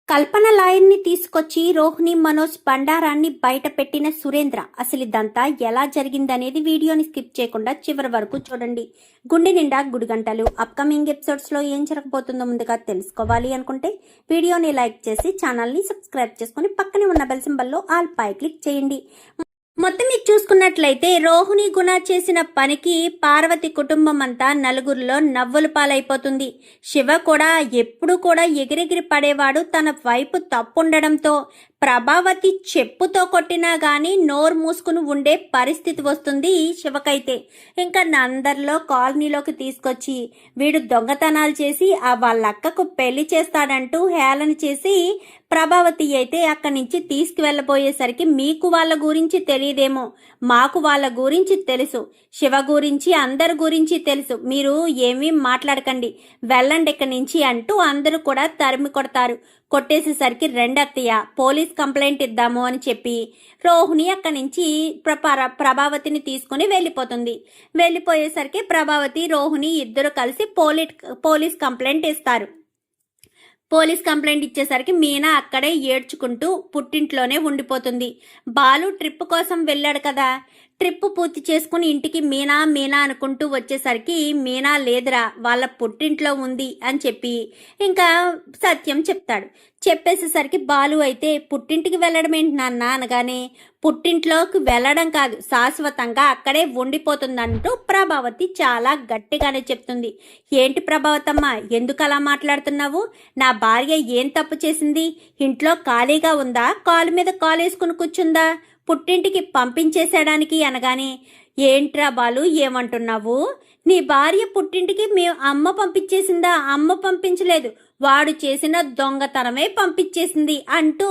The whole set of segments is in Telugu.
కల్పన లాయర్ని తీసుకొచ్చి రోహిణి మనోజ్ బండారాన్ని బయట పెట్టిన సురేంద్ర అసలు ఇదంతా ఎలా జరిగిందనేది వీడియోని స్కిప్ చేయకుండా చివరి వరకు చూడండి. గుండె నిండా గుడిగంటలు అప్కమింగ్ ఎపిసోడ్స్ లో ఏం జరగబోతుందో ముందుగా తెలుసుకోవాలి అనుకుంటే వీడియోని లైక్ చేసి ఛానల్ని సబ్స్క్రైబ్ చేసుకుని పక్కనే ఉన్న బెల్ సింబల్లో ఆల్ పై క్లిక్ చేయండి. మొత్తం మీరు చూసుకున్నట్లయితే రోహిణి గుణ చేసిన పనికి పార్వతి కుటుంబం అంతా నలుగురిలో నవ్వుల పాలైపోతుంది. శివ కూడా ఎప్పుడు కూడా ఎగిరెగిరి పడేవాడు. తన వైపు తప్పుండడంతో ప్రభావతి చెప్పుతో కొట్టినా గాని నోరు మూసుకుని ఉండే పరిస్థితి వస్తుంది శివకైతే. ఇంకా అందరిలో కాలనీలోకి తీసుకొచ్చి వీడు దొంగతనాలు చేసి వాళ్ళ అక్కకు పెళ్లి చేస్తాడంటూ హేళన చేసి ప్రభావతి అయితే అక్కడి నుంచి తీసుకువెళ్ళబోయేసరికి మీకు వాళ్ళ గురించి తెలియదేమో, మాకు వాళ్ళ గురించి తెలుసు, శివ గురించి అందరి గురించి తెలుసు, మీరు ఏమీ మాట్లాడకండి, వెళ్ళండి ఇక్కడి నుంచి అంటూ అందరూ కూడా తరిమి కొడతారు. కొట్టేసేసరికి రెండత్తయ్య పోలీస్ కంప్లైంట్ ఇద్దాము అని చెప్పి రోహిణి అక్కడి నుంచి ప్రభావతిని తీసుకుని వెళ్ళిపోతుంది. వెళ్ళిపోయేసరికి ప్రభావతి రోహిణి ఇద్దరు కలిసి పోలీస్ కంప్లైంట్ ఇస్తారు. పోలీస్ కంప్లైంట్ ఇచ్చేసరికి మీనా అక్కడే ఏడ్చుకుంటూ పుట్టింట్లోనే ఉండిపోతుంది. బాలు ట్రిప్ కోసం వెళ్ళాడు కదా, ట్రిప్ పూర్తి చేసుకుని ఇంటికి మీనా మీనా అనుకుంటూ వచ్చేసరికి మీనా లేదురా వాళ్ళ పుట్టింట్లో ఉంది అని చెప్పి ఇంకా సత్యం చెప్తాడు. చెప్పేసేసరికి బాలు అయితే పుట్టింటికి వెళ్ళడం ఏంటి నాన్న అనగానే పుట్టింట్లోకి వెళ్ళడం కాదు శాశ్వతంగా అక్కడే ఉండిపోతుందంటూ ప్రభావతి చాలా గట్టిగానే చెప్తుంది. ఏంటి ప్రభావతమ్మ ఎందుకు అలా మాట్లాడుతున్నావు? నా భార్య ఏం తప్పు చేసింది? ఇంట్లో ఖాళీగా ఉందా? కాలు మీద కాలు వేసుకుని కూర్చుందా? పుట్టింటికి పంపించేసేయడానికి అనగానే ఏంట్రా బాలు ఏమంటున్నావు? నీ భార్య పుట్టింటికి అమ్మ పంపించేసిందా? అమ్మ పంపించలేదు, వాడు చేసిన దొంగతనమే పంపించేసింది అంటూ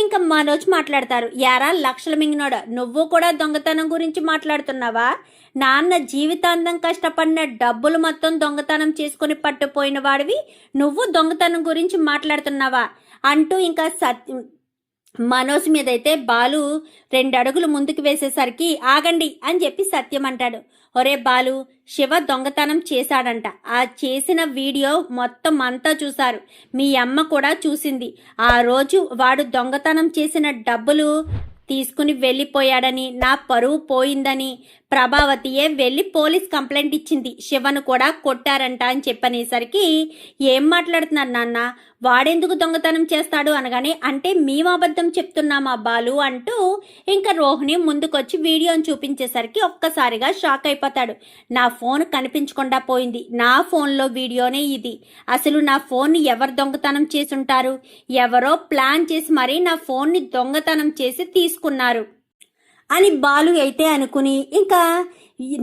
ఇంకా మనోజ్ మాట్లాడతారు. యారా లక్షల మింగినోడ, నువ్వు కూడా దొంగతనం గురించి మాట్లాడుతున్నావా? నాన్న జీవితాంతం కష్టపడిన డబ్బులు మొత్తం దొంగతనం చేసుకుని పట్టుపోయిన వాడివి నువ్వు దొంగతనం గురించి మాట్లాడుతున్నావా అంటూ ఇంకా మనోజ్ మీద అయితే బాలు 2 అడుగులు ముందుకు వేసేసరికి ఆగండి అని చెప్పి సత్యం అంటాడు. ఒరే బాలు, శివ దొంగతనం చేశాడంట. ఆ చేసిన వీడియో మొత్తం అంతా చూశారు, మీ అమ్మ కూడా చూసింది. ఆ రోజు వాడు దొంగతనం చేసిన డబ్బులు తీసుకుని వెళ్ళిపోయాడని, నా పరువు పోయిందని ప్రభావతియే వెళ్ళి పోలీస్ కంప్లైంట్ ఇచ్చింది. శివను కూడా కొట్టారంట అని చెప్పనేసరికి ఏం మాట్లాడుతున్నారు నాన్న, వాడెందుకు దొంగతనం చేస్తాడు అనగానే అంటే మేము అబద్ధం చెప్తున్నామా బాలు అంటూ ఇంకా రోహిణి ముందుకొచ్చి వీడియోని చూపించేసరికి ఒక్కసారిగా షాక్ అయిపోతాడు. నా ఫోన్ కనిపించకుండా పోయింది, నా ఫోన్లో వీడియోనే ఇది. అసలు నా ఫోన్ని ఎవరు దొంగతనం చేసుంటారు? ఎవరో ప్లాన్ చేసి మరీ నా ఫోన్ని దొంగతనం చేసి తీసుకున్నారు అని బాలు అయితే అనుకుని ఇంకా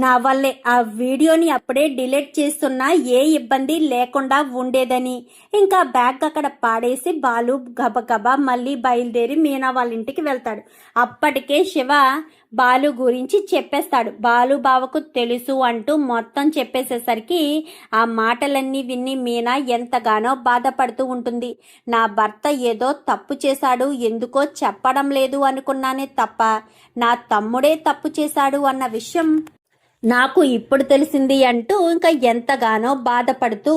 నా వల్లే ఆ వీడియోని అప్పుడే డిలీట్ చేస్తున్నా ఏ ఇబ్బంది లేకుండా ఉండేదని ఇంకా బ్యాగ్ అక్కడ పాడేసి బాలు గబగబా మళ్ళీ బయలుదేరి మీనా వాళ్ళ ఇంటికి వెళ్తాడు. అప్పటికే శివ బాలు గురించి చెప్పేస్తాడు. బాలు బావకు తెలుసు అంటూ మొత్తం చెప్పేసేసరికి ఆ మాటలన్నీ విని మీనా ఎంతగానో బాధపడుతూ ఉంటుంది. నా భర్త ఏదో తప్పు చేశాడు, ఎందుకో చెప్పడం లేదు అనుకున్నానే తప్ప నా తమ్ముడే తప్పు చేశాడు అన్న విషయం నాకు ఇప్పుడు తెలిసింది అంటూ ఇంకా ఎంతగానో బాధపడుతూ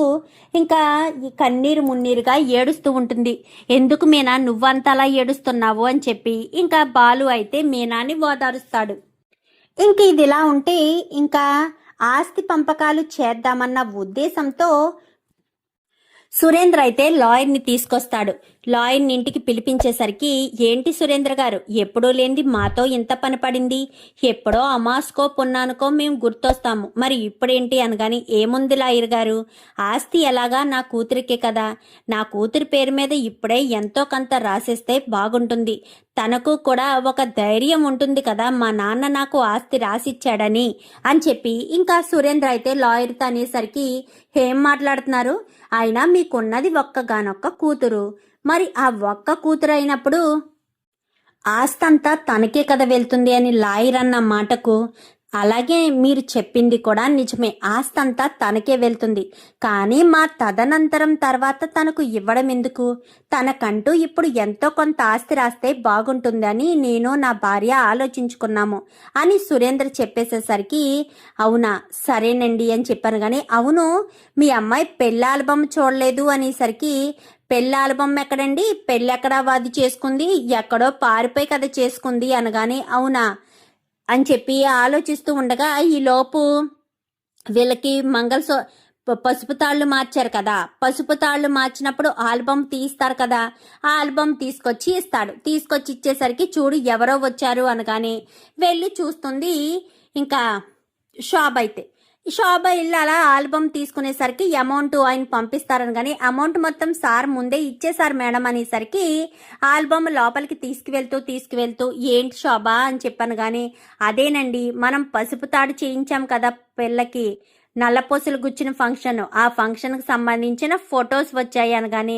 ఇంకా ఈ కన్నీరు మున్నీరుగా ఏడుస్తూ ఉంటుంది. ఎందుకు మీనా నువ్వంతలా ఏడుస్తున్నావు అని చెప్పి ఇంకా బాలు అయితే మీనాని ఓదారుస్తాడు. ఇంక ఇదిలా ఉంటే ఇంకా ఆస్తి పంపకాలు చేద్దామన్న ఉద్దేశంతో సురేంద్ర అయితే లాయర్ని తీసుకొస్తాడు. లాయర్ని ఇంటికి పిలిపించేసరికి ఏంటి సురేంద్ర గారు, ఎప్పుడూ లేనిది మాతో ఇంత పని పడింది, ఎప్పుడో అమాస్కో పున్నానుకో మేము గుర్తొస్తాము, మరి ఇప్పుడేంటి అనగాని ఏముంది లాయర్ గారు, ఆస్తి ఎలాగా నా కూతురికే కదా, నా కూతురి పేరు మీద ఇప్పుడే ఎంతో కొంత రాసేస్తే బాగుంటుంది, తనకు కూడా ఒక ధైర్యం ఉంటుంది కదా, మా నాన్న నాకు ఆస్తి రాసిచ్చాడని అని చెప్పి ఇంకా సురేంద్ర అయితే లాయర్తో అనేసరికి ఏం మాట్లాడుతున్నారు, అయినా మీకున్నది ఒక్కగానొక్క కూతురు, మరి ఆ ఒక్క కూతురు అయినప్పుడు ఆస్తంతా తనకే కదా వెళ్తుంది అని లాయర్ అన్న మాటకు అలాగే మీరు చెప్పింది కూడా నిజమే, ఆస్తంతా తనకే వెళ్తుంది, కానీ మా తదనంతరం తర్వాత తనకు ఇవ్వడం ఎందుకు, తనకంటూ ఇప్పుడు ఎంతో కొంత ఆస్తి రాస్తే బాగుంటుందని నేను నా భార్య ఆలోచించుకున్నాము అని సురేంద్ర చెప్పేసేసరికి అవునా సరేనండి అని చెప్పాను. కానీ అవును మీ అమ్మాయి పెళ్ళి ఆల్బమ్ చూడలేదు అనేసరికి పెళ్ళి ఆల్బమ్ ఎక్కడండి, పెళ్ళి ఎక్కడ అది చేసుకుంది, ఎక్కడో పారిపోయి కదా చేసుకుంది అనగానే అవునా అని చెప్పి ఆలోచిస్తూ ఉండగా ఈలోపు వీళ్ళకి పసుపు తాళ్ళు మార్చారు కదా, పసుపు తాళ్ళు మార్చినప్పుడు ఆల్బమ్ తీస్తారు కదా, ఆ ఆల్బమ్ తీసుకొచ్చి ఇస్తాడు. తీసుకొచ్చి ఇచ్చేసరికి చూడు ఎవరో వచ్చారు అనగానే వెళ్ళి చూస్తుంది ఇంకా షాప్. అయితే షాప్ వెళ్ళి అలా ఆల్బమ్ తీసుకునేసరికి అమౌంట్ ఆయన పంపిస్తారని కానీ అమౌంట్ మొత్తం సార్ ముందే ఇచ్చేసారు మేడం అనేసరికి ఆల్బమ్ లోపలికి తీసుకువెళ్తూ ఏంటి శోభా అని చెప్పాను కానీ అదేనండి మనం పసుపు తాడు చేయించాం కదా పిల్లకి, నల్లపూసలు గుచ్చిన ఫంక్షన్, ఆ ఫంక్షన్కి సంబంధించిన ఫొటోస్ వచ్చాయి అనగానే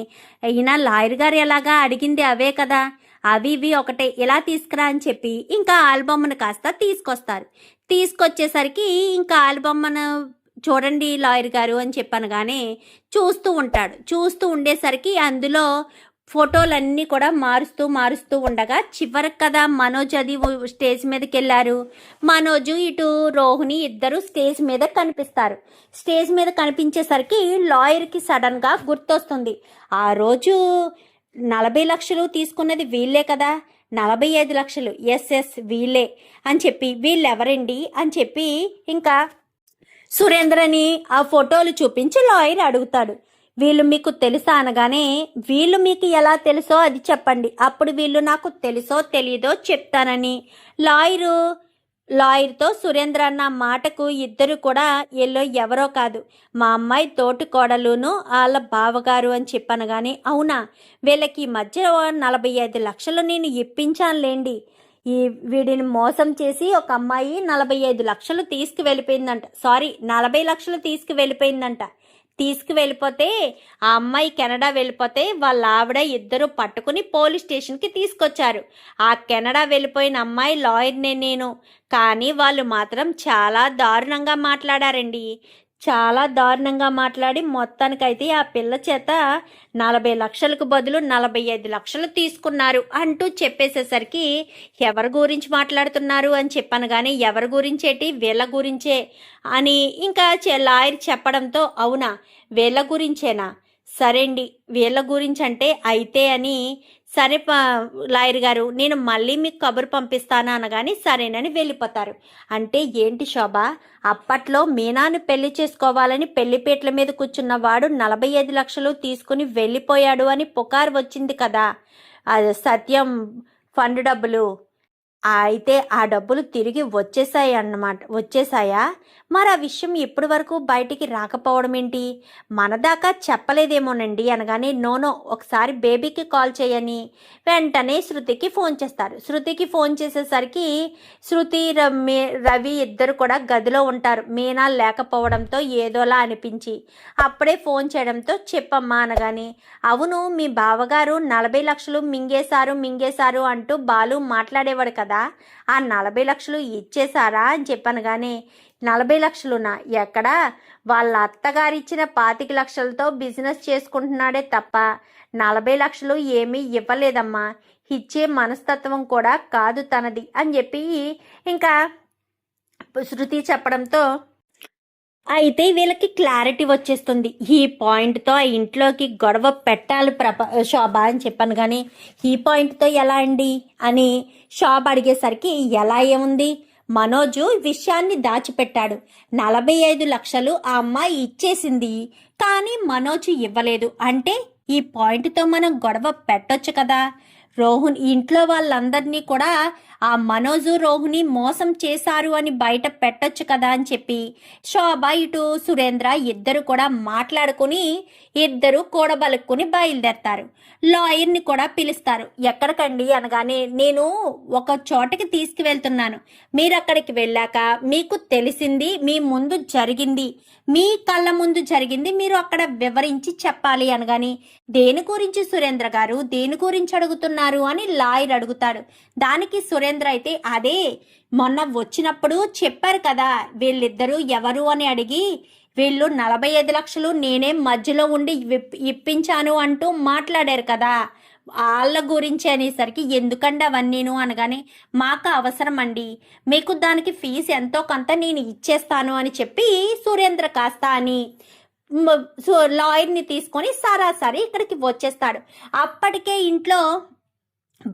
ఈయన లాయర్ గారు ఎలాగా అడిగింది అవే కదా, అవి ఇవి ఒకటే, ఇలా తీసుకురా అని చెప్పి ఇంకా ఆల్బమ్ను కాస్త తీసుకొస్తారు. తీసుకొచ్చేసరికి ఇంకా ఆల్బమ్ను చూడండి లాయర్ గారు అని చెప్పాను కానీ చూస్తూ ఉంటాడు. చూస్తూ ఉండేసరికి అందులో ఫోటోలన్నీ కూడా మారుస్తూ ఉండగా చివరికి కదా మనోజ్ అది స్టేజ్ మీదకి వెళ్ళారు. మనోజు ఇటు రోహిణి ఇద్దరు స్టేజ్ మీద కనిపిస్తారు. స్టేజ్ మీద కనిపించేసరికి లాయర్కి సడన్గా గుర్తొస్తుంది, ఆ రోజు 40 లక్షలు తీసుకున్నది వీళ్ళే కదా, 45 లక్షలు ఎస్ వీళ్ళే అని చెప్పి వీళ్ళెవరండి అని చెప్పి ఇంకా సురేంద్రని ఆ ఫోటోలు చూపించి లాయర్ అడుగుతాడు. వీళ్ళు మీకు తెలుసా అనగానే వీళ్ళు మీకు ఎలా తెలుసో అది చెప్పండి, అప్పుడు వీళ్ళు నాకు తెలుసో తెలీదో చెప్తానని లాయర్తో సురేంద్ర అన్న మాటకు ఇద్దరు కూడా వీళ్ళు ఎవరో కాదు మా అమ్మాయి తోటి కోడలును వాళ్ళ బావగారు అని చెప్పాను కానీ అవునా, వీళ్ళకి మధ్య 45 లక్షలు నేను ఇప్పించానులేండి, వీడిని మోసం చేసి ఒక అమ్మాయి 45 లక్షలు తీసుకువెళ్ళిపోయిందంట, 40 లక్షలు తీసుకువెళ్ళిపోయిందంట. తీసుకువెళ్ళిపోతే ఆ అమ్మాయి కెనడా వెళ్ళిపోతే వాళ్ళ ఆవిడ ఇద్దరు పట్టుకుని పోలీస్ స్టేషన్కి తీసుకొచ్చారు. ఆ కెనడా వెళ్ళిపోయిన అమ్మాయి లాయర్నే నేను, కానీ వాళ్ళు మాత్రం చాలా దారుణంగా మాట్లాడారండి. చాలా దారుణంగా మాట్లాడి మొత్తానికైతే ఆ పిల్ల చేత 40 లక్షలకు బదులు 45 లక్షలు తీసుకున్నారు అంటూ చెప్పేసేసరికి ఎవరి గురించి మాట్లాడుతున్నారు అని చెప్పాను కానీ ఎవరి గురించేటి వీళ్ళ గురించే అని ఇంకా లాయర్ చెప్పడంతో అవునా వీళ్ళ గురించేనా, సరే అండి వీళ్ళ గురించి అంటే అయితే అని సరే లాయర్ గారు నేను మళ్ళీ మీకు కబురు పంపిస్తాను అనగాని సరేనని వెళ్ళిపోతారు. అంటే ఏంటి శోభ, అప్పట్లో మీనాను పెళ్లి చేసుకోవాలని పెళ్లిపీటల మీద కూర్చున్నవాడు 45 లక్షలు తీసుకుని వెళ్ళిపోయాడు అని పుకారు వచ్చింది కదా, అది సత్యం ఫండ్ డబ్బులు, అయితే ఆ డబ్బులు తిరిగి వచ్చేసాయా? మరి ఆ విషయం ఇప్పటి వరకు బయటికి రాకపోవడం ఏంటి, మన దాకా చెప్పలేదేమోనండి అనగానే నోనో ఒకసారి బేబీకి కాల్ చేయని వెంటనే శృతికి ఫోన్ చేస్తారు. శృతికి ఫోన్ చేసేసరికి శృతి రవి ఇద్దరు కూడా గదిలో ఉంటారు. మీనా లేకపోవడంతో ఏదోలా అనిపించి అప్పుడే ఫోన్ చేయడంతో చెప్పమ్మా అనగానే అవును మీ బావగారు 40 లక్షలు మింగేశారు అంటూ బాలు మాట్లాడేవాడు కదా, ఆ 40 లక్షలు ఇచ్చేశారా అని చెప్పాను కానీ 40 లక్షలునా ఎక్కడా, వాళ్ళ అత్తగారు ఇచ్చిన 25 లక్షలతో బిజినెస్ చేసుకుంటున్నాడే తప్ప 40 లక్షలు ఏమీ ఇవ్వలేదమ్మా, ఇచ్చే మనస్తత్వం కూడా కాదు తనది అని చెప్పి ఇంకా శృతి చెప్పడంతో అయితే వీళ్ళకి క్లారిటీ వచ్చేస్తుంది. ఈ పాయింట్తో ఆ ఇంట్లోకి గొడవ పెట్టాలి శోభ అని చెప్పాను కానీ ఈ పాయింట్తో ఎలా అండి అని శోభ అడిగేసరికి ఎలా ఏముంది, మనోజు విషయాన్ని దాచిపెట్టాడు, 45 లక్షలు ఆ అమ్మాయి ఇచ్చేసింది కానీ మనోజు ఇవ్వలేదు అంటే ఈ పాయింట్తో మనం గొడవ పెట్టొచ్చు కదా, రోహిణి ఇంట్లో వాళ్ళందరినీ కూడా ఆ మనోజు రోహిణి మోసం చేశారు అని బయట పెట్టొచ్చు కదా అని చెప్పి శోభ ఇటు సురేంద్ర ఇద్దరు కూడా మాట్లాడుకుని ఇద్దరు కూడబలుక్కుని బయలుదేరతారు. లాయర్ని కూడా పిలుస్తారు. ఎక్కడికండి అనగానే నేను ఒక చోటకి తీసుకువెళ్తున్నాను, మీరు అక్కడికి వెళ్ళాక మీకు తెలిసింది మీ ముందు జరిగింది, మీ కళ్ళ ముందు జరిగింది మీరు అక్కడ వివరించి చెప్పాలి అనగాని దేని గురించి సురేంద్ర గారు దేని గురించి అడుగుతున్నారు అని లాయర్ అడుగుతాడు. దానికి సురేంద్ర అయితే అదే మొన్న వచ్చినప్పుడు చెప్పారు కదా వీళ్ళిద్దరూ ఎవరు అని అడిగి వీళ్ళు 45 లక్షలు నేనే మధ్యలో ఉండి ఇప్పించాను అంటూ మాట్లాడారు కదా, వాళ్ళ గురించి అనేసరికి ఎందుకండి అవన్నీను అనగానే మాకు అవసరం అండి, మీకు దానికి ఫీజు ఎంతో కొంత నేను ఇచ్చేస్తాను అని చెప్పి సురేంద్ర కాస్త అని లాయర్ని తీసుకొని సరాసరి ఇక్కడికి వచ్చేస్తాడు. అప్పటికే ఇంట్లో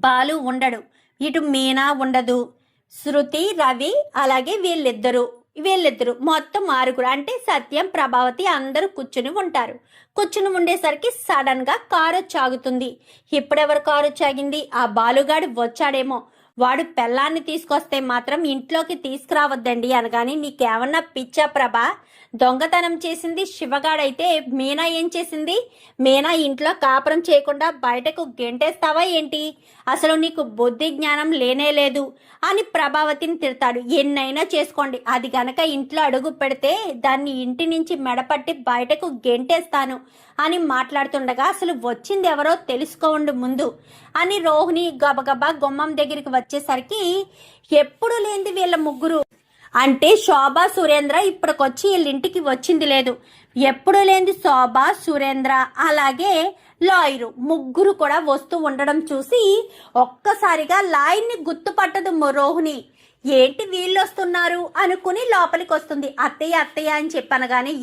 బాలు ఉండడు, ఇటు మీనా ఉండదు, శృతి, రవి, అలాగే వీళ్ళిద్దరు మొత్తం 6 అంటే సత్యం, ప్రభావతి అందరూ కూర్చుని ఉంటారు. కూర్చుని ఉండేసరికి సడన్ గా కారు చాగుతుంది. ఇప్పుడెవరు కారు చాగింది? ఆ బాలుగాడు వచ్చాడేమో. వాడు పెళ్ళాన్ని తీసుకొస్తే మాత్రం ఇంట్లోకి తీసుకురావద్దండి అనగాని, నీకేమన్నా పిచ్చా ప్రభా? దొంగతనం చేసింది శివగాడైతే మీనా ఏం చేసింది? మీనా ఇంట్లో కాపురం చేయకుండా బయటకు గెంటేస్తావా ఏంటి? అసలు నీకు బుద్ధి జ్ఞానం లేనే లేదు అని ప్రభావతిని తిడతాడు. ఎన్నైనా చేసుకోండి, అది గనక ఇంట్లో అడుగు పెడితే దాన్ని ఇంటి నుంచి మెడపట్టి బయటకు గెంటేస్తాను అని మాట్లాడుతుండగా, అసలు వచ్చింది ఎవరో తెలుసుకోండి ముందు అని రోహిణి గబగబా గుమ్మం దగ్గరికి వచ్చేసరికి ఎప్పుడు లేనిది వీళ్ళ ముగ్గురు, అంటే శోభ, సురేంద్ర ఇప్పటికొచ్చి వీళ్ళింటికి వచ్చింది లేదు. ఎప్పుడు లేనిది శోభ, సురేంద్ర అలాగే లాయరు ముగ్గురు కూడా వస్తూ ఉండడం చూసి ఒక్కసారిగా లాయర్ని గుర్తుపట్టదు రోహిణి. ఏంటి వీళ్ళు వస్తున్నారు అనుకుని లోపలికి వస్తుంది. అత్తయ్య అత్తయ్య అని చెప్పనగానే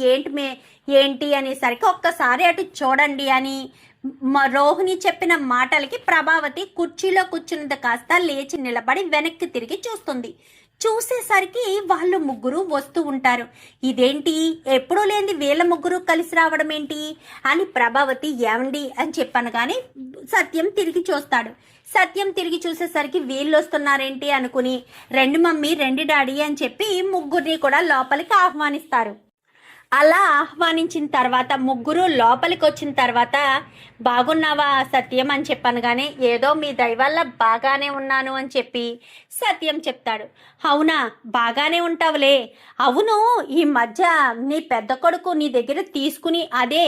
ఏంటి అనేసరికి ఒక్కసారి అటు చూడండి అని రోహిణి చెప్పిన మాటలకి ప్రభావతి కుర్చీలో కూర్చున్నది కాస్త లేచి నిలబడి వెనక్కి తిరిగి చూస్తుంది. చూసేసరికి వాళ్ళు ముగ్గురు వస్తూ ఉంటారు. ఇదేంటి ఎప్పుడూ లేని వీళ్ళ ముగ్గురు కలిసి రావడం ఏంటి అని ప్రభావతి ఏమండి అని చెప్పనగానే సత్యం తిరిగి చూస్తాడు. సత్యం తిరిగి చూసేసరికి వీళ్ళు వస్తున్నారేంటి అనుకుని, రెండు మమ్మీ రెండు డాడీ అని చెప్పి ముగ్గురిని కూడా లోపలికి ఆహ్వానిస్తారు. అలా ఆహ్వానించిన తర్వాత ముగ్గురు లోపలికి వచ్చిన తర్వాత, బాగున్నావా సత్యం అని చెప్పాను కానీ, ఏదో మీ దయ వల్ల బాగానే ఉన్నాను అని చెప్పి సత్యం చెప్తాడు. అవునా, బాగానే ఉంటావులే. అవును, ఈ మధ్య నీ పెద్ద కొడుకు నీ దగ్గర తీసుకుని, అదే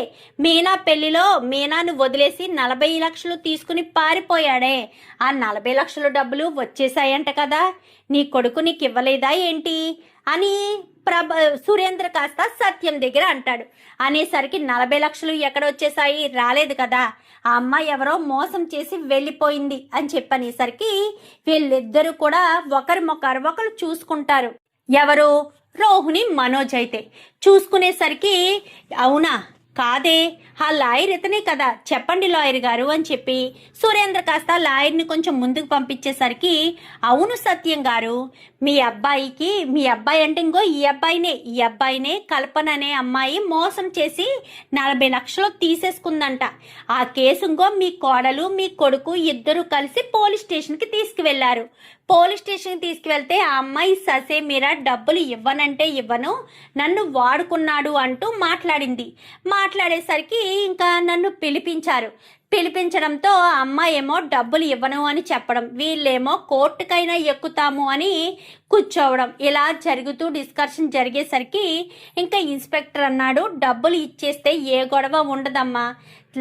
మీనా పెళ్లిలో మీనాను వదిలేసి 40 లక్షలు తీసుకుని పారిపోయాడే, ఆ 40 లక్షల డబ్బులు వచ్చేసాయంట కదా, నీ కొడుకు నీకు ఇవ్వలేదా ఏంటి అని సురేంద్ర కాస్త సత్యం దగ్గర అంటాడు. అనేసరికి 40 లక్షలు ఎక్కడ వచ్చేసాయి, రాలేదు కదా, ఆ అమ్మాయి ఎవరో మోసం చేసి వెళ్ళిపోయింది అని చెప్పనేసరికి వీళ్ళిద్దరూ కూడా ఒకరు చూసుకుంటారు. ఎవరు? రోహిణి, మనోజ్ అయితే చూసుకునేసరికి, అవునా కాదే, ఆ లాయర్ ఇతనే కదా, చెప్పండి లాయర్ గారు అని చెప్పి సురేంద్ర కాస్త లాయర్ని కొంచెం ముందుకు పంపించేసరికి, అవును సత్యం గారు, మీ అబ్బాయి అంటే ఇంకో ఈ అబ్బాయినే కల్పన అనే అమ్మాయి మోసం చేసి 40 లక్షలు తీసేసుకుందంట. ఆ కేసు ఇంకో మీ కోడలు మీ కొడుకు ఇద్దరు కలిసి పోలీస్ స్టేషన్కి తీసుకువెళ్లారు. పోలీస్ స్టేషన్కి తీసుకువెళ్తే ఆ అమ్మాయి ససేమిరా డబ్బులు ఇవ్వనంటే ఇవ్వను, నన్ను వాడుకున్నాడు అంటూ మాట్లాడేసరికి ఇంకా నన్ను పిలిపించడంతో ఆ అమ్మాయి ఏమో డబ్బులు ఇవ్వను అని చెప్పడం, వీళ్ళేమో కోర్టుకైనా ఎక్కుతాము అని కూర్చోవడం, ఇలా జరుగుతూ డిస్కషన్ జరిగేసరికి ఇంకా ఇన్స్పెక్టర్ అన్నాడు, డబ్బులు ఇచ్చేస్తే ఏ గొడవ ఉండదమ్మా,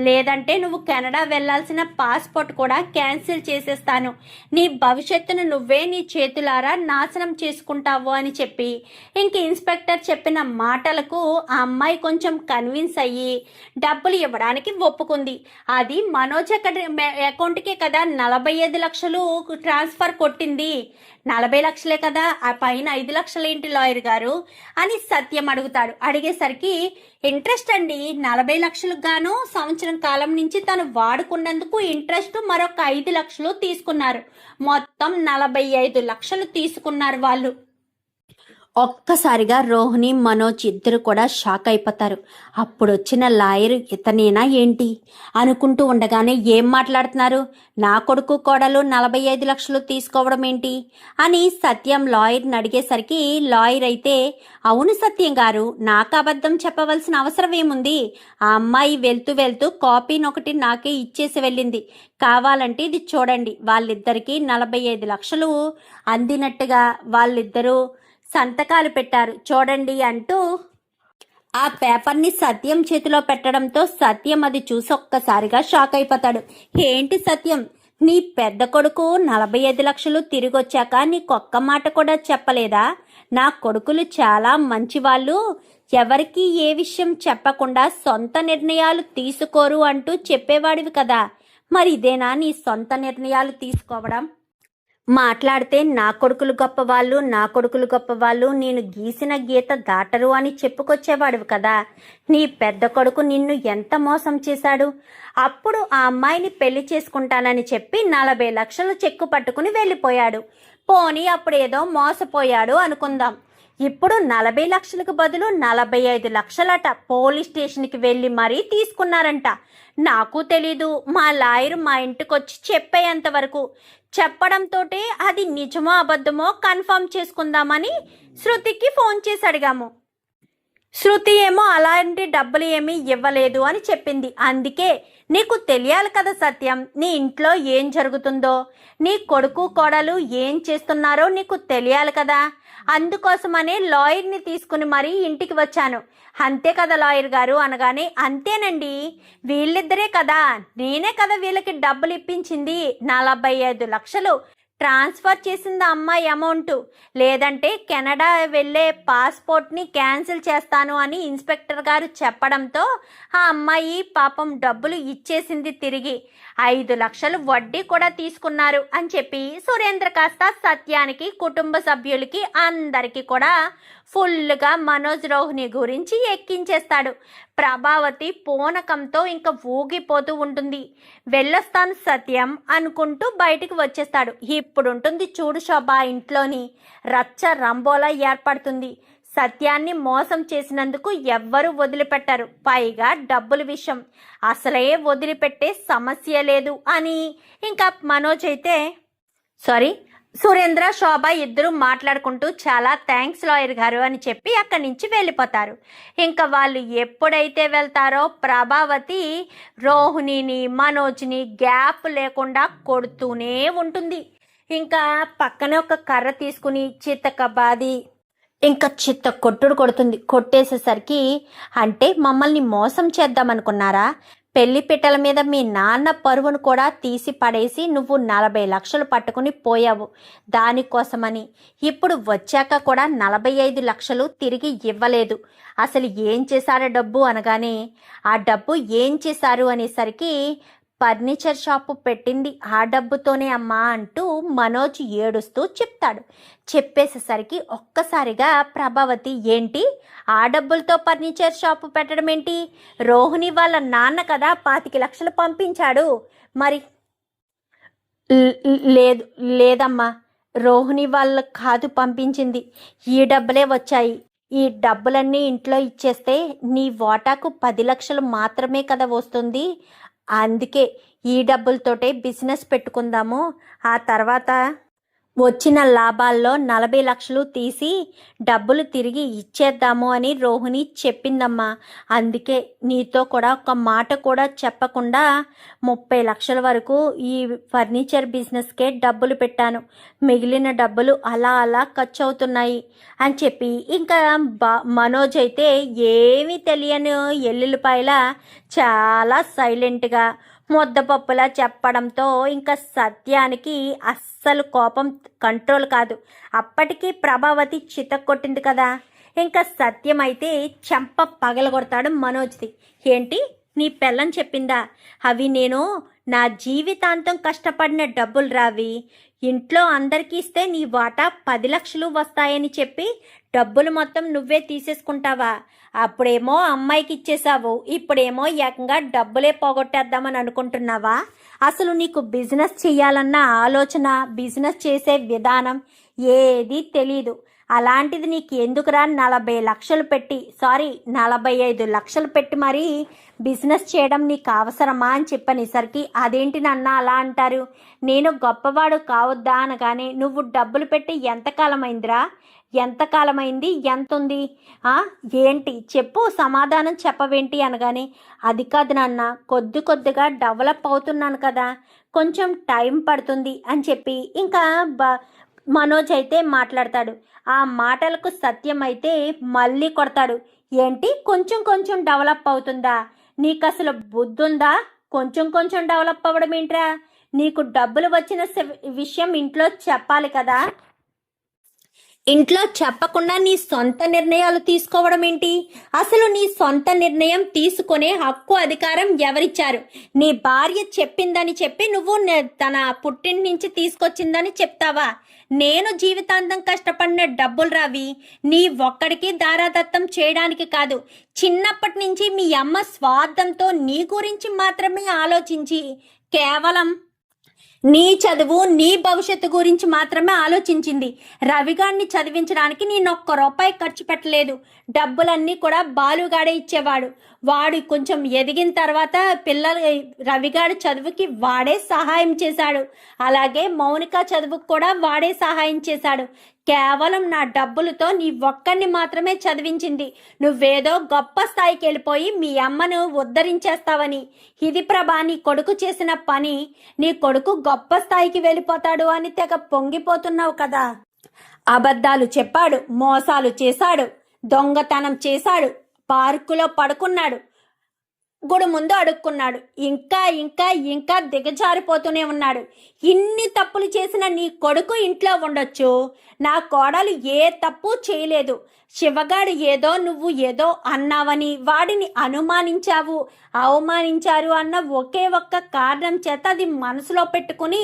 లేదంటే నువ్వు కెనడా వెళ్లాల్సిన పాస్పోర్ట్ కూడా క్యాన్సిల్ చేసేస్తాను, నీ భవిష్యత్తును నువ్వే నీ చేతులారా నాశనం చేసుకుంటావు అని చెప్పి ఇంక ఇన్స్పెక్టర్ చెప్పిన మాటలకు ఆ అమ్మాయి కొంచెం కన్విన్స్ అయ్యి డబ్బులు ఇవ్వడానికి ఒప్పుకుంది. అది మనోజ్ అకౌంట్కే కదా 45 లక్షలు ట్రాన్స్ఫర్ కొట్టింది, 40 లక్షలే కదా, ఆ పైన 5 లక్షలేంటి లాయర్ గారు అని సత్యం అడుగుతాడు. అడిగేసరికి, ఇంట్రెస్ట్ అండి 40 లక్షలకు గాను సంవత్సరం కాలం నుంచి తను వాడుకున్నందుకు ఇంట్రెస్ట్ మరొక 5 లక్షలు తీసుకున్నారు. మొత్తం 45 లక్షలు తీసుకున్నారు వాళ్ళు. ఒక్కసారిగా రోహిణి, మనోజ్ ఇద్దరు కూడా షాక్ అయిపోతారు. అప్పుడు వచ్చిన లాయర్ ఇతనేనా ఏంటి అనుకుంటూ ఉండగానే, ఏం మాట్లాడుతున్నారు, నా కొడుకు కోడలు 45 లక్షలు తీసుకోవడం ఏంటి అని సత్యం లాయర్ని అడిగేసరికి, లాయర్ అయితే, అవును సత్యం గారు, నాకు అబద్ధం చెప్పవలసిన అవసరం ఏముంది, ఆ అమ్మాయి వెళ్తూ కాపీనొకటి నాకే ఇచ్చేసి వెళ్ళింది, కావాలంటే ఇది చూడండి, వాళ్ళిద్దరికీ 45 లక్షలు అందినట్టుగా వాళ్ళిద్దరూ సంతకాలు పెట్టారు చూడండి అంటూ ఆ పేపర్ని సత్యం చేతిలో పెట్టడంతో సత్యం అది చూసి ఒక్కసారిగా షాక్ అయిపోతాడు. ఏంటి సత్యం, నీ పెద్ద కొడుకు 45 లక్షలు తిరిగొచ్చాక నీకొక్క మాట కూడా చెప్పలేదా? నా కొడుకులు చాలా మంచివాళ్ళు, ఎవరికి ఏ విషయం చెప్పకుండా సొంత నిర్ణయాలు తీసుకోరు అంటూ చెప్పేవాడివి కదా, మరి ఇదేనా నీ సొంత నిర్ణయాలు తీసుకోవడం? మాట్లాడితే నా కొడుకులు గొప్పవాళ్ళు, నా కొడుకులు గొప్పవాళ్ళు, నేను గీసిన గీత దాటరు అని చెప్పుకొచ్చేవాడు కదా. నీ పెద్ద కొడుకు నిన్ను ఎంత మోసం చేశాడు. అప్పుడు ఆ అమ్మాయిని పెళ్లి చేసుకుంటానని చెప్పి 40 లక్షలు చెక్కు పట్టుకుని వెళ్ళిపోయాడు. పోనీ అప్పుడేదో మోసపోయాడు అనుకుందాం. ఇప్పుడు 40 లక్షలకు బదులు 45 లక్షలట పోలీస్ స్టేషన్కి వెళ్ళి మరీ తీసుకున్నారంట. నాకు తెలీదు, మా లాయర్ మా ఇంటికి వచ్చి చెప్పేంత వరకు చెప్పడంతో అది నిజమో అబద్ధమో కన్ఫర్మ్ చేసుకుందామని శృతికి ఫోన్ చేసి అడిగాము. శృతి ఏమో అలాంటి డబ్బులు ఏమీ ఇవ్వలేదు అని చెప్పింది. అందుకే నీకు తెలియాలి కదా సత్యం, నీ ఇంట్లో ఏం జరుగుతుందో, నీ కొడుకు కోడలు ఏం చేస్తున్నారో నీకు తెలియాలి కదా. అందుకోసమనే లాయర్ని తీసుకుని మరీ ఇంటికి వచ్చాను. అంతే కదా లాయర్ గారు అనగానే, అంతేనండి, వీళ్ళిద్దరే కదా, నేనే కదా వీళ్ళకి డబ్బులు ఇప్పించింది. 45 లక్షలు ట్రాన్స్ఫర్ చేసింది అమ్మాయి అమౌంట్. లేదంటే కెనడా వెళ్ళే పాస్పోర్ట్ని క్యాన్సిల్ చేస్తాను అని ఇన్స్పెక్టర్ గారు చెప్పడంతో ఆ అమ్మాయి పాపం డబ్బులు ఇచ్చేసింది తిరిగి. 5 లక్షలు వడ్డీ కూడా తీసుకున్నారు అని చెప్పి సురేంద్ర కాస్త సత్యానికి, కుటుంబ సభ్యులకి, అందరికీ కూడా ఫుల్గా మనోజ్ రోహిణి గురించి ఎక్కించేస్తాడు. ప్రభావతి పూనకంతో ఇంకా ఊగిపోతూ ఉంటుంది. వెళ్ళొస్తాను సత్యం అనుకుంటూ బయటికి వచ్చేస్తాడు. ఇప్పుడుంటుంది చూడు శోభ, ఇంట్లోని రచ్చ రంబోలా ఏర్పడుతుంది. సత్యాన్ని మోసం చేసినందుకు ఎవ్వరూ వదిలిపెట్టారు. పైగా డబ్బుల విషయం అసలే వదిలిపెట్టే సమస్య లేదు అని ఇంకా మనోజ్ అయితే సురేంద్ర, శోభ ఇద్దరు మాట్లాడుకుంటూ చాలా థ్యాంక్స్ లాయర్ గారు అని చెప్పి అక్కడి నుంచి వెళ్ళిపోతారు. ఇంకా వాళ్ళు ఎప్పుడైతే వెళ్తారో ప్రభావతి రోహిణిని, మనోజ్ని గ్యాప్ లేకుండా కొడుతూనే ఉంటుంది. ఇంకా పక్కనే ఒక కర్ర తీసుకుని చిత్తకబాది ఇంకా చిత్త కొట్టుడు కొడుతుంది. కొట్టేసేసరికి, అంటే మమ్మల్ని మోసం చేద్దామనుకున్నారా? పెళ్లి పిట్టల మీద మీ నాన్న పరువును కూడా తీసి పడేసి నువ్వు 40 లక్షలు పట్టుకుని పోయావు దానికోసమని. ఇప్పుడు వచ్చాక కూడా 45 లక్షలు తిరిగి ఇవ్వలేదు. అసలు ఏం చేశారో డబ్బు అనగానే, ఆ డబ్బు ఏం చేశారు అనేసరికి, ఫర్నిచర్ షాపు పెట్టింది ఆ డబ్బుతోనే అమ్మా అంటూ మనోజ్ ఏడుస్తూ చెప్తాడు. చెప్పేసేసరికి ఒక్కసారిగా ప్రభావతి, ఏంటి ఆ డబ్బులతో ఫర్నిచర్ షాపు పెట్టడం ఏంటి? రోహిణి వాళ్ళ నాన్న కదా 25 లక్షలు పంపించాడు. మరి లేదు లేదమ్మా, రోహిణి వాళ్ళ కాదు పంపించింది, ఈ డబ్బులే వచ్చాయి. ఈ డబ్బులన్నీ ఇంట్లో ఇచ్చేస్తే నీ వాటాకు 10 లక్షలు మాత్రమే కదా వస్తుంది. అందుకే ఈ డబ్బులతోటే బిజినెస్ పెట్టుకుందాము, ఆ తర్వాత వచ్చిన లాభాల్లో 40 లక్షలు తీసి డబ్బులు తిరిగి ఇచ్చేద్దాము అని రోహిణి చెప్పిందమ్మా. అందుకే నీతో కూడా ఒక మాట కూడా చెప్పకుండా 30 లక్షల వరకు ఈ ఫర్నిచర్ బిజినెస్కే డబ్బులు పెట్టాను. మిగిలిన డబ్బులు అలా అలా ఖర్చు అవుతున్నాయి అని చెప్పి ఇంకా మనోజ్ అయితే ఏమీ తెలియని ఎల్లుల్లిపాయలా చాలా సైలెంట్గా ముద్దపప్పులా చెప్పడంతో ఇంకా సత్యానికి అస్సలు కోపం కంట్రోల్ కాదు. అప్పటికీ ప్రభావతి చితక్కొట్టింది కదా. ఇంకా సత్యం అయితే చెంప పగలగొడతాడు మనోజ్ది. ఏంటి నీ పెళ్ళం చెప్పిందా? అవి నేను నా జీవితాంతం కష్టపడిన డబ్బులు రావి, ఇంట్లో అందరికీ ఇస్తే నీ వాటా 10 లక్షలు వస్తాయని చెప్పి డబ్బులు మొత్తం నువ్వే తీసేసుకుంటావా? అప్పుడేమో అమ్మాయికి ఇచ్చేసావు, ఇప్పుడేమో ఏకంగా డబ్బులే పోగొట్టేద్దామని అనుకుంటున్నావా? అసలు నీకు బిజినెస్ చేయాలన్న ఆలోచన, బిజినెస్ చేసే విధానం ఏది తెలీదు. అలాంటిది నీకు ఎందుకురా 40 లక్షలు పెట్టి 45 లక్షలు పెట్టి మరీ బిజినెస్ చేయడం నీకు అవసరమా అని చెప్పనేసరికి, అదేంటి నాన్న అలా అంటారు, నేను గొప్పవాడు కావద్దా అనగానే, నువ్వు డబ్బులు పెట్టి ఎంతకాలమైందిరా, ఎంతకాలమైంది, ఎంత ఉంది, ఏంటి చెప్పు, సమాధానం చెప్పవేంటి అనగానే, అది కాదు నాన్న, కొద్ది కొద్దిగా డెవలప్ అవుతున్నాను కదా, కొంచెం టైం పడుతుంది అని చెప్పి ఇంకా మనోజ్ అయితే మాట్లాడతాడు. ఆ మాటలకు సత్యం అయితే మళ్ళీ కొడతాడు. ఏంటి కొంచెం కొంచెం డెవలప్ అవుతుందా? నీకు అసలు బుద్ధుందా? కొంచెం కొంచెం డెవలప్ అవ్వడం ఏంట్రా? నీకు డబ్బులు వచ్చిన విషయం ఇంట్లో చెప్పాలి కదా. ఇంట్లో చెప్పకుండా నీ సొంత నిర్ణయాలు తీసుకోవడం ఏంటి? అసలు నీ సొంత నిర్ణయం తీసుకునే హక్కు అధికారం ఎవరిచ్చారు? నీ భార్య చెప్పిందని చెప్పి నువ్వు తన పుట్టింటి నుంచి తీసుకొచ్చిందని చెప్తావా? నేను జీవితాంతం కష్టపడిన డబ్బులు రావి నీ ఒక్కడికి దారాదత్తం చేయడానికి కాదు. చిన్నప్పటి నుంచి మీ అమ్మ స్వార్థంతో నీ గురించి మాత్రమే ఆలోచించి కేవలం నీ చదువు నీ భవిష్యత్తు గురించి మాత్రమే ఆలోచించింది. రవిగాడిని చదివించడానికి నేను ఒక్క రూపాయి ఖర్చు పెట్టలేదు. డబ్బులన్నీ కూడా బాలుగాడే ఇచ్చేవాడు. వాడు కొంచెం ఎదిగిన తర్వాత రవిగాడి చదువుకి వాడే సహాయం చేశాడు. అలాగే మౌనిక చదువుకు కూడా వాడే సహాయం చేశాడు. కేవలం నా డబ్బులతో నీ ఒక్కడిని మాత్రమే చదివించింది. నువ్వేదో గొప్ప స్థాయికి వెళ్ళిపోయి మీ అమ్మను ఉద్ధరించేస్తావని. ఇది ప్రభా నీ కొడుకు చేసిన పని. నీ కొడుకు గొప్ప స్థాయికి వెళ్ళిపోతాడు అని తెగ పొంగిపోతున్నావు కదా. అబద్ధాలు చెప్పాడు, మోసాలు చేశాడు, దొంగతనం చేశాడు, పార్కులో పడుకున్నాడు, గుడి ముందు అడుక్కున్నాడు, ఇంకా ఇంకా ఇంకా దిగజారిపోతూనే ఉన్నాడు. ఇన్ని తప్పులు చేసిన నీ కొడుకు ఇంట్లో ఉండొచ్చు. నా కోడలు ఏ తప్పు చేయలేదు. శివగాడు నువ్వు ఏదో అన్నావని వాడిని అనుమానించావు, అవమానించారు అన్న ఒకే ఒక్క కారణం చేత అది మనసులో పెట్టుకుని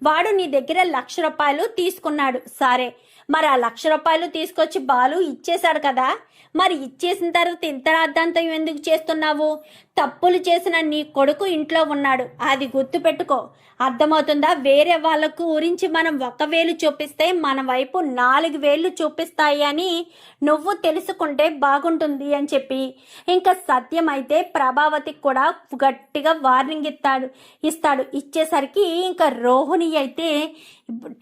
వాడు నీ దగ్గర 1,00,000 రూపాయలు తీసుకున్నాడు. సరే, మరి ఆ 1,00,000 రూపాయలు తీసుకొచ్చి బాలు ఇచ్చేశాడు కదా. మరి ఇచ్చేసిన తర్వాత ఇంత రాద్ధాంతం ఎందుకు చేస్తున్నావు? తప్పులు చేసిన నీ కొడుకు ఇంట్లో ఉన్నాడు, అది గుర్తు పెట్టుకో. అర్థమవుతుందా? వేరే వాళ్ళ గురించి మనం 1 వేలు చూపిస్తే మన వైపు 4 వేలు చూపిస్తాయి అని నువ్వు తెలుసుకుంటే బాగుంటుంది అని చెప్పి ఇంకా సత్యం అయితే ప్రభావతికి కూడా గట్టిగా వార్నింగ్ ఇస్తాడు. ఇచ్చేసరికి ఇంకా రోహిణి అయితే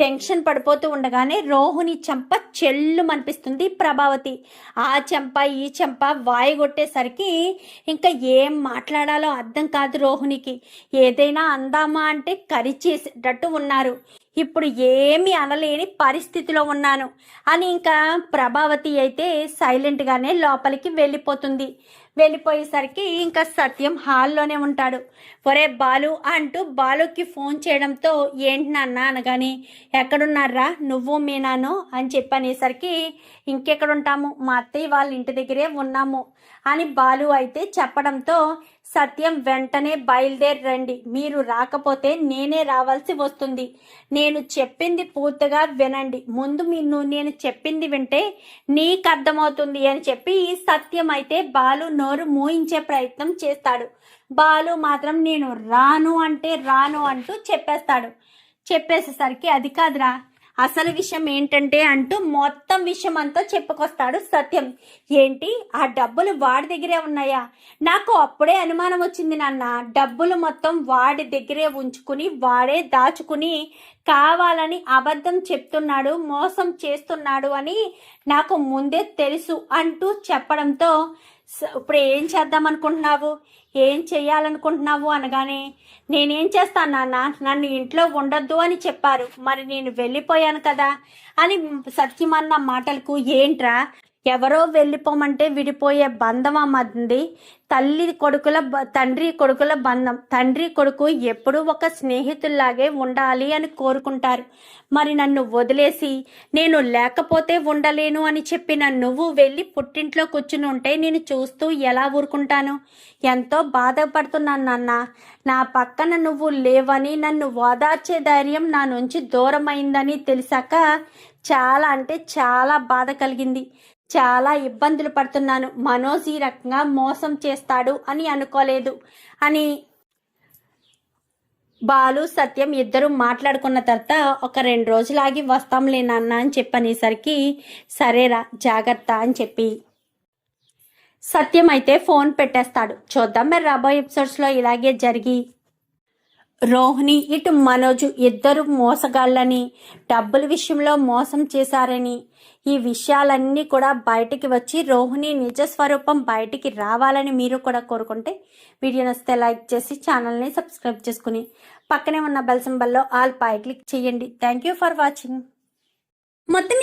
టెన్షన్ పడిపోతూ ఉండగానే రోహిణి చెంప చెల్లు అనిపిస్తుంది ప్రభావతి. ఆ చెంప ఈ చెంప వాయిగొట్టేసరికి ఇంకా ఏం మాట్లాడాలో అర్థం కాదు రోహిణికి. ఏదైనా అందామా అంటే కరిచేసేటట్టు ఉన్నారు. ఇప్పుడు ఏమీ అనలేని పరిస్థితిలో ఉన్నాను అని ఇంకా ప్రభావతి అయితే సైలెంట్గానే లోపలికి వెళ్ళిపోయేసరికి ఇంకా సత్యం హాల్లోనే ఉంటాడు. ఒరే బాలు అంటూ బాలుకి ఫోన్ చేయడంతో ఏంటి నాన్న అనగానే ఎక్కడున్నారా నువ్వు మీనాను అని చెప్పనేసరికి ఇంకెక్కడుంటాము, మా అత్తయ్య వాళ్ళ ఇంటి దగ్గరే ఉన్నాము అని బాలు అయితే చెప్పడంతో సత్యం వెంటనే బయలుదేరండి, మీరు రాకపోతే నేనే రావాల్సి వస్తుంది. నేను చెప్పింది పూర్తిగా వినండి. ముందు నేను చెప్పింది వింటే నీకు అర్థమవుతుంది అని చెప్పి సత్యం అయితే బాలు నోరు మూయించే ప్రయత్నం చేస్తాడు. బాలు మాత్రం నేను రాను అంటే రాను అంటూ చెప్పేసేసరికి అది కాదురా అసలు విషయం ఏంటంటే అంటూ మొత్తం విషయం అంతా చెప్పుకొస్తాడు సత్యం. ఏంటి, ఆ డబ్బులు వాడి దగ్గరే ఉన్నాయా? నాకు అప్పుడే అనుమానం వచ్చింది నాన్న. డబ్బులు మొత్తం వాడి దగ్గరే ఉంచుకుని వాడే దాచుకుని కావాలని అబద్ధం చెప్తున్నాడు, మోసం చేస్తున్నాడు అని నాకు ముందే తెలుసు అంటూ చెప్పడంతో ఇప్పుడు ఏం చేద్దాం అనుకుంటున్నావు, ఏం చెయ్యాలనుకుంటున్నావు అనగానే నేనేం చేస్తాను నాన్న, నన్ను ఇంట్లో ఉండొద్దు అని చెప్పారు, మరి నేను వెళ్ళిపోయాను కదా అని సత్యమన్న మాటలకు ఏంట్రా ఎవరో వెళ్ళిపోమంటే విడిపోయే బంధం అమ్మది. తండ్రి కొడుకుల బంధం. తండ్రి కొడుకు ఎప్పుడూ ఒక స్నేహితుల్లాగే ఉండాలి అని కోరుకుంటారు. మరి నన్ను వదిలేసి నేను లేకపోతే ఉండలేను అని చెప్పిన నువ్వు వెళ్ళి పుట్టింట్లో కూర్చుని ఉంటే నేను చూస్తూ ఎలా ఊరుకుంటాను? ఎంతో బాధపడుతున్నాను నాన్న. నా పక్కన నువ్వు లేవని నన్ను ఓదార్చే ధైర్యం నా నుంచి దూరమైందని తెలిసాక చాలా అంటే చాలా బాధ కలిగింది. చాలా ఇబ్బందులు పడుతున్నాను. మనోజ్ ఈ రకంగా మోసం చేస్తాడు అని అనుకోలేదు అని బాలు సత్యం ఇద్దరు మాట్లాడుకున్న తర్వాత ఒక 2 రోజులాగి వస్తాంలే నాన్న అని చెప్పనేసరికి సరేరా జాగ్రత్త అని చెప్పి సత్యం అయితే ఫోన్ పెట్టేస్తాడు. చూద్దాం మరి రాబోయే ఎపిసోడ్స్లో ఇలాగే జరిగి రోహిణి ఇటు మనోజు ఇద్దరు మోసగాళ్ళని, డబ్బుల విషయంలో మోసం చేశారని, ఈ విషయాలన్నీ కూడా బయటికి వచ్చి రోహిణి నిజ స్వరూపం బయటికి రావాలని మీరు కూడా కోరుకుంటే వీడియో నచ్చితే లైక్ చేసి ఛానల్ని సబ్స్క్రైబ్ చేసుకుని పక్కనే ఉన్న బెల్ సింబల్లో ఆల్ పై క్లిక్ చేయండి. Thank you for watching. మొత్తం